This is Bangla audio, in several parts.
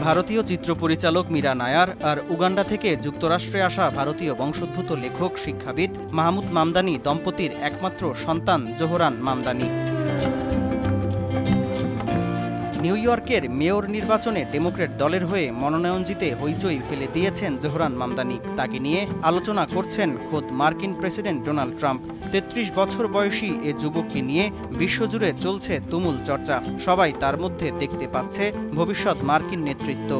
ভারতীয় চিত্র পরিচালক মীরা নায়ার আর উগান্ডা থেকে যুক্তরাষ্ট্রে আসা ভারতীয় বংশোদ্ভূত লেখক শিক্ষাবিদ মাহমুদ মামদানি দম্পতির একমাত্র সন্তান জোহরান মামদানি। নিউ ইয়র্কের মেয়র নির্বাচনে ডেমোক্র্যাট দলের হয়ে মনোনয়ন জিতে হইচই ফেলে দিয়েছেন জোহরান মামদানি। তাকে নিয়ে আলোচনা করছেন খোদ মার্কিন প্রেসিডেন্ট ডোনাল্ড ট্রাম্প। ৩৩ বছর বয়সী এ যুবককে নিয়ে বিশ্বজুড়ে চলছে তুমুল চর্চা। সবাই তার মধ্যে দেখতে পাচ্ছে ভবিষ্যৎ মার্কিন নেতৃত্ব।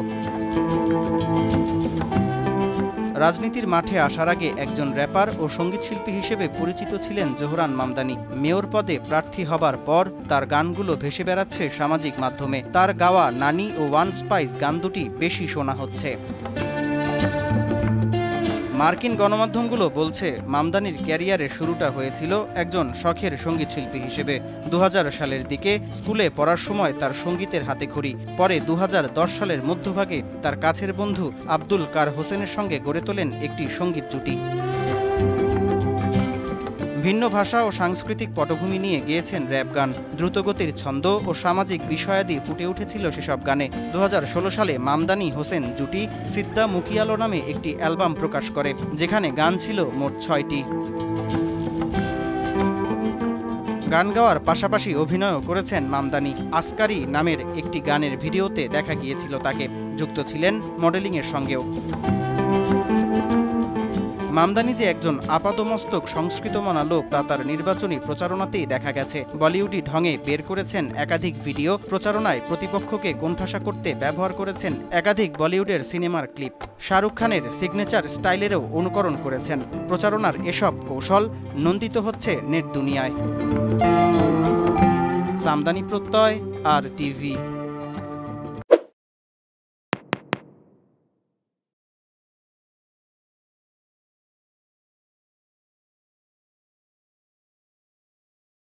রাজনীতির মাঠে আসার আগে একজন র্যাপার ও সঙ্গীতশিল্পী হিসেবে পরিচিত ছিলেন জোহরান মামদানি। মেয়র পদে প্রার্থী হবার পর তার গানগুলো ভেসে বেড়াচ্ছে সামাজিক মাধ্যমে। তার গাওয়া নানি ও ওয়ান স্পাইস গান দুটি বেশি শোনা হচ্ছে। মার্কিন গণমাধ্যমগুলো বলছে মামদানির ক্যারিয়ারের শুরুটা হয়েছিল একজন শখের সঙ্গীতশিল্পী হিসেবে। ২০০০ সালের দিকে স্কুলে পড়ার সময় তার সঙ্গীতের হাতেখড়ি। পরে ২০১০ সালের মধ্যভাগে তার কাছের বন্ধু আব্দুল কার হোসেনের সঙ্গে গড়ে তোলেন একটি সঙ্গীত জুটি। ভিন্ন ভাষা ও সাংস্কৃতিক পটভূমি নিয়ে গেয়েছেন র্যাপ গান। দ্রুতগতির ছন্দ ও সামাজিক বিষয়াদি ফুটে উঠেছিল সেসব গানে। ২০১৬ সালে মামদানি হোসেন জুটি সিদ্দা মুকিয়ালো নামে একটি অ্যালবাম প্রকাশ করে, যেখানে গান ছিল মোট ৬টি। গান গাওয়ার পাশাপাশি অভিনয়ও করেছেন মামদানি। আসকারি নামের একটি গানের ভিডিওতে দেখা গিয়েছিল তাকে। যুক্ত ছিলেন মডেলিংয়ের সঙ্গেও। মামদানি যে একজন আপাতমস্তক সংস্কৃতমনা লোক তা তার নির্বাচনী প্রচারণাতেই দেখা গেছে। বলিউডি ঢঙে বের করেছেন একাধিক ভিডিও। প্রচারণায় প্রতিপক্ষকে কোণঠাসা করতে ব্যবহার করেছেন একাধিক বলিউডের সিনেমার ক্লিপ। শাহরুখ খানের সিগনেচার স্টাইলেরও অনুকরণ করেছেন। প্রচারণার এসব কৌশল নন্দিত হচ্ছে নেট দুনিয়ায়। সামদানি প্রত্যয়, আর টিভি।